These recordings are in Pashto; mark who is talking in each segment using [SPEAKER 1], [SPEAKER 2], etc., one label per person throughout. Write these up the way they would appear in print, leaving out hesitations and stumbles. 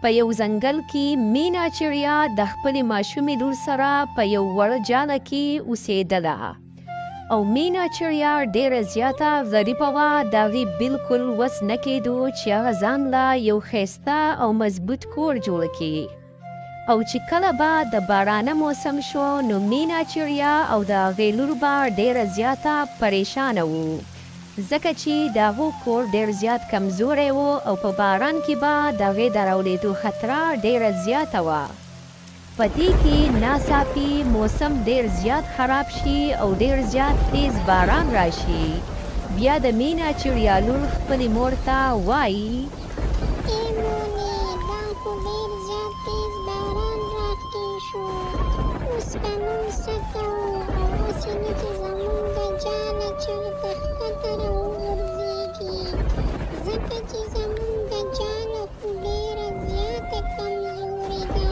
[SPEAKER 1] په یو ځنګل کې مینا چړیا د خپلې ماشومې لور سره په یو وړ جاله کې اوسېدله او مینا چړیا ډېره زیاته ظریفه وه د هغې بلکل وس نه کېدو چې هغه ځان له یو ښایسته او مضبوط کور جوړ کړي او چې کله به د بارانه موسم شو نو مینا چړیا او د هغې لور به ډېره زیاته پریشانه وو ځکه چې د هغو کور ډېر زیات کمزوری و او په باران کې به د هغې د راولېدو خطره ډېره زیاته وه په دې کې ناڅاپي موسم ډېر زیات خراب شي او ډېر زیات تیز باران راشي بیا د مینا چړیا لور خپلې مور ته وایي
[SPEAKER 2] ای مونې دا خو ډېر زیات تیز باران راښکې شو اوس به موږ څه کوو او هسې نه چې زموږ د جاله چرته ښکته راوغورځېږي ځکه چې زموږ د جاله خو ډېره زیاته کمزورې ده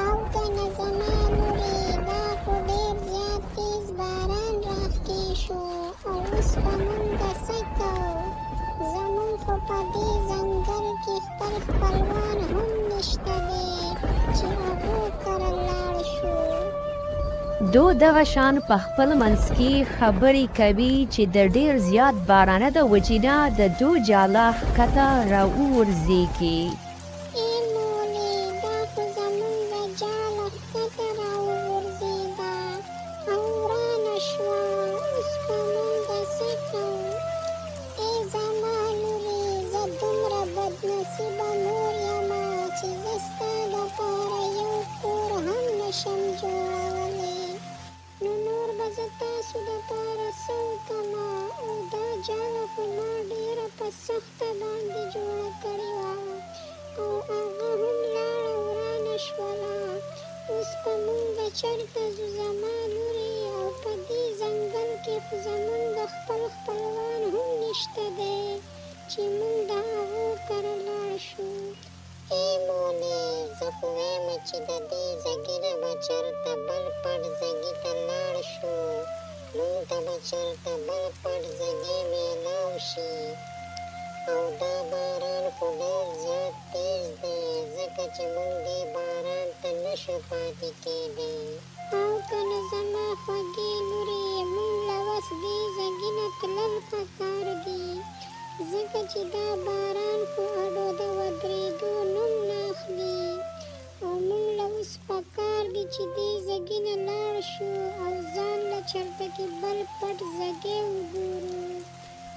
[SPEAKER 2] او که نه زما لورې دا خو ډېر زیات تیز باران راښکې شو او اوس به موږ به څه کوو زموږ خو په دې ځنګل کې خپل خپلوان هم نشته دی چې هغو کره لاړ شو
[SPEAKER 1] دو دغه شان په خپل منځ کې خبرې کوي چې د ډېر زیات بارانه د وجې نه د دو جاله ښکته راوغورځېږي
[SPEAKER 2] ای مولې دا خو زموږ د جاله ښکته راوغورځېده او ورانه شوه اوس به موږ به څه کوو ای زما لورې زه دومره بدنصیبه مور یمه چې زه ستا دپاره یو کور هم نشم جوړولی نو نور به زه تاسو دپاره څه وکړمه او دا جاله خو ما ډېره په سخته باندې جوړه کړې وه او هغه هم لاړه ورانه شوله اوس به موږ به چېرته ځو زما لورې او په دې ځنګل کې خو زموږ د خپل خپلوان هم نشته دی چې موږ د هغو کره لاړ شو ای مونې زه خو وایم چې د دې ځګي نه به چېرته بل پټ ځګي ته لاړ شو موږ ته به چېرته بل پټ ځګی میلاو شي او دا باران خو ډېر زیات تیز دی ځکه چې موږ دې باران ته نشو پاتې کېدی او که نه زما خوږې لورې موږ له اوس دې ځګي نه تلل پکار دي ځکه چې دا باران خو اډو د ودرېدو نوم نه اخلي او موږ له اوس پکار دي چې دې ځګي نه لاړ شو او ځان له چېرته کې بل پټ ځګی وګورو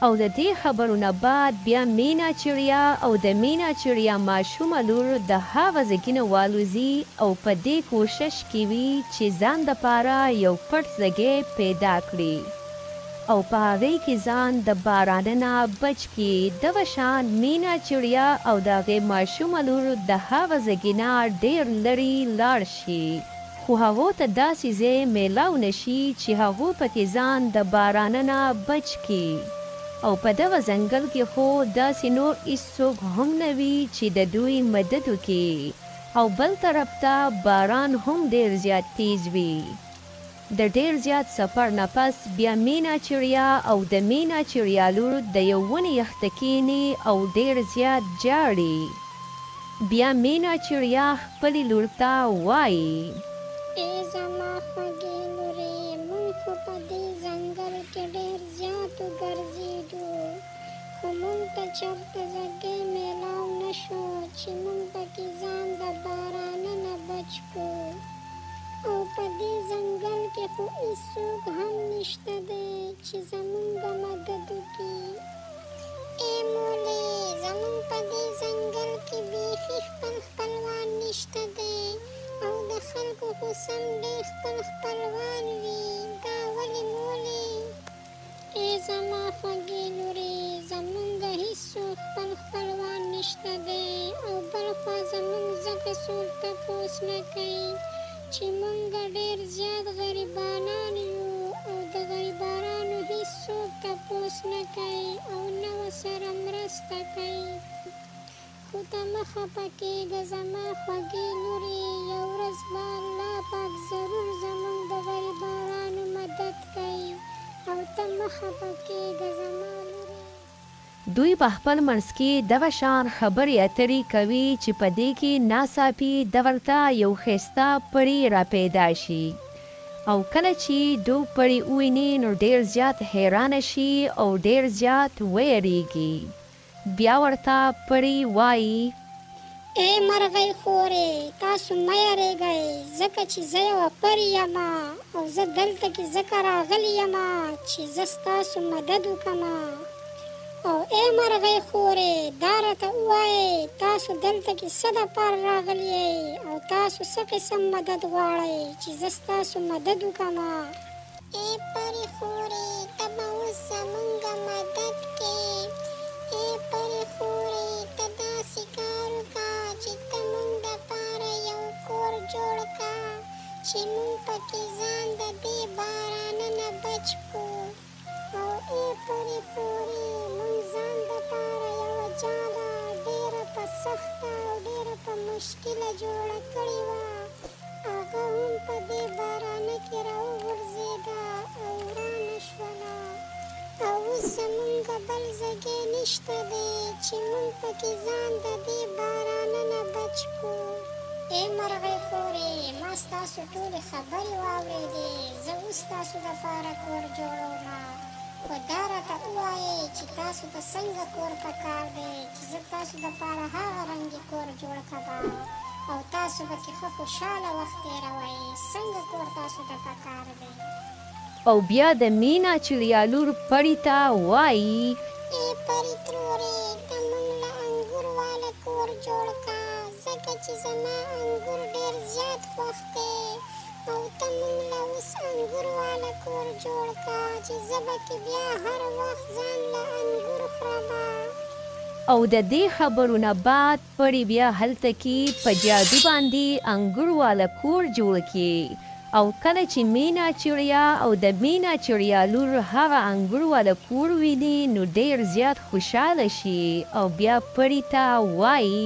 [SPEAKER 1] او د دې خبرو نه بعد بیا مینا چړیا او د مینا چړیا ماشومه لور د هغه ځګي نه والوځي او په دې کوشش کې وي چې ځان دپاره یو پټ ځګی پیدا کړي او په هغې کې ځان د بارانه نه بچ کړي دغه شان مینا چړیا او د هغې ماشومه لور د هغه ځګي نه ډېر لرې لاړ شي خو هغو ته داسې ځای میلاو نه شي چې هغو پکې ځان د بارانه نه بچ کړي او په دغه ځنګل کې خو داسې نور هېڅوک هم نه وي چې د دوی مدد وکړي او بل طرف ته باران هم ډېر زیات تیز وي د ډېر زیات سفر نه پس بیا مینا چړیا او د مینا چړیا لور د یو ونې یخته کښېني او ډېر زیات جاړي بیا مینا چړیا خپلې لور ته وایي
[SPEAKER 2] ای زما خوږې لورې موږ خو په دې ځنګل کې ډېر زیات وګرځېدو خو موږ ته چېرته ځګی میلاو نه شو چې موږ پکې ځان د بارانه نه بچ کړو او په دې ځنګل کې خو هېڅوک هم نشته دی چې زموږ مدد وکړي ای مولې زموږ په دې ځنګل کې بیخي خپل خپلوان نشته دی او د خلکو خو سم ډېر خپل خپلوان وي دا ولې مولې ای زما خوږې لورې زموږ هېڅوک خپل خپلوان نشته دی او بل خوا زموږ ځکه څوک تپوس نه کوي چې موږ ډېر زیات غریبانان یو او د غریبانو هېڅوک تپوس نه کوي او نه ورسره مرسته کوي خو ته مه خفه کېږه زما خوږې لورې یو ورځ به الله پاک ضرور زموږ د غریبانو مدد کوي او ته مه خفه کېږه زما لورې
[SPEAKER 1] دوی په خپل منځ کې دغه شان خبرې اترې کوي چې په دې کې ناڅاپي دغلته یو ښایسته پړی را پیدا شي او کله چې دوی پړی وویني نو ډېر زیات حیرانه شي او ډېر زیات ویریږي. بیا ورته پړی وایي
[SPEAKER 2] ای مرغۍ خورې تاسو مه یریږئ ځکه چې زه یوه پري یمه او زه دلته کې ځکه راغلی یمه چې زه ستاسو مدد وکړمه. او ای مرغۍ خورې دا راته ووایئ تاسو دلته کې څه دپاره راغلي یئ او تاسو څه قسم مدد غواړئ چې زه ستاسو مدد وکړمه. ای پري خورې ته به اوس زمونږه مدد کې. ای پري خورې ته داسې کار وکړه چې ته مونږ دپاره یو کور جوړ کړه چې مونږ پکې ځان د دې بارانه نه بچ کړو. او ای پري خورې مونږ ځان دپاره یوه جاله ډېره په سخته او ډېره په مشکله جوړه کړې وه. هغه هم په دې بارانه کې راوغورځېده او ورانه شوله. او اوس زمونږه بل ځای نشته دی چې مونږ پکې ځان د دې بارانه نه بچ کړو. ای مرغۍ خورې ما ستاسو ټولې خبرې واورېدې. زه اوس ستاسو دپاره کور جوړومه خو دا راته ووایئ چې تاسو ته څنګه کور پکار دی چې زه تاسو دپاره هغه رنګې کور جوړ کړم او تاسو پکې ښه خوشحاله وخت تېروئ. څنګه کور تاسو ته پکار دی؟
[SPEAKER 1] او بیا د مینا چړیا لور پړي ته وایي
[SPEAKER 2] ای پري ترورې ته مونږ له انګور واله کور جوړ کړه ځکه چې زما انګور ډېر زیات خوښ دی. او ته مونږ له اوس انګور واله کور جوړ کړه چې زه پکې بیا هر وخت ځان له انګور خورمه.
[SPEAKER 1] او د دې خبرو نه بعد پړي بیا هلته کې په جادو باندې انګور والا کور جوړ کړي. او کله چې مینا چړیا او د مینا چړیا لور هغه انګور والا کور ویني نو ډېر زیات خوشحاله شي او بیا پړي ته وایي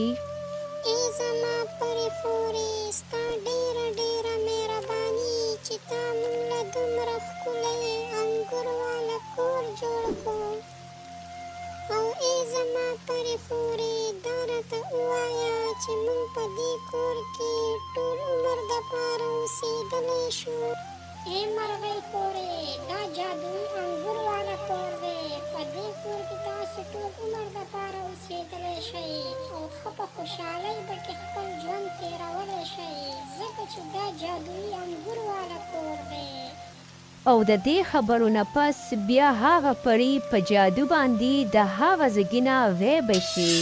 [SPEAKER 2] ای زما پري خورې ستا ډېره ډېره مهرباني چې تا مونږ له دومره ښکلی انګور والا کور جوړ کړو. او ای زما پري خورې دا راته ووایه چې مونږ په دې کور کې ټول عمر دپاره اوسېدلی شو. ای مرغۍ خورې دا جادویي انګور والا کور دی. په دې کور کې تاسو ټول عمر دپاره اوسېدلی شئ او ښه په خوشحالۍ به کې خپل ژوند تېرولی شئ ځکه چې دا جادویي انګور والا کور دی.
[SPEAKER 1] او د دې خبرو نه پس بیا هغه پړي په جادو باندې د هغه زګینه ویبه شي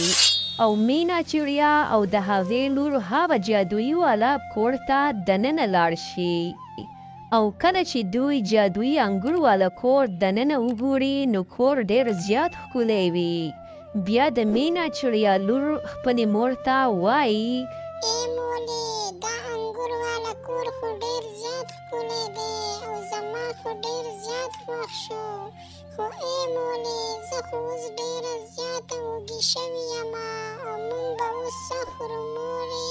[SPEAKER 1] او مینا چړیا او د هغې لور هغه جادویي والا کور ته دننه لاړ شي. او کله چې دوی جادویي انګور والا کور دننه وګوري نو کور ډېر زیات ښکلی وي. بیا د مینا چړیا لور خپلې مور ته وایي
[SPEAKER 2] ای مولې دا انګور والا کور خو ډېر زیات ښکلی دی او زما خو ډېر زیات خوښ شو. خو ای مولې زه خو اوس ډېره زیاته وږې شوې یمه او مونږ به اوس څه خورو مورې.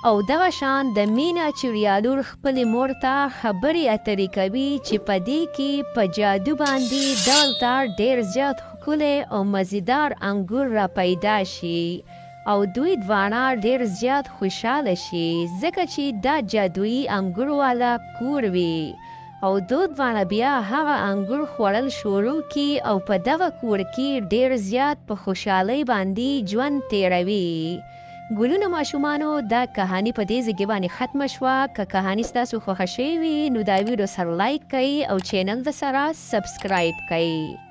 [SPEAKER 1] او دغه شان د مینا چړیا لور خپلې مور ته خبرې اترې کوي چې په دې کې په جادو باندې دلته ډېر زیات ښکلی او مزیدار انګور را پیدا شي او دوی دواړه ډېر زیات خوشحاله شي ځکه چې دا جادویي انګور والا کور وي. او دوی دواړه بیا هغه انګور خوړل شروع کړي او په دغه کور کې ډېر زیات په خوشحالۍ باندې ژوند تېروي. ګلونه ماشومانو دا کهاني په دې ځای باندې ختمه شوه. که کهاني ستاسو خوښه شوې وي نو دا ویډیو سره لایک کړئ او چینل د سره سبسکرایب کړئ.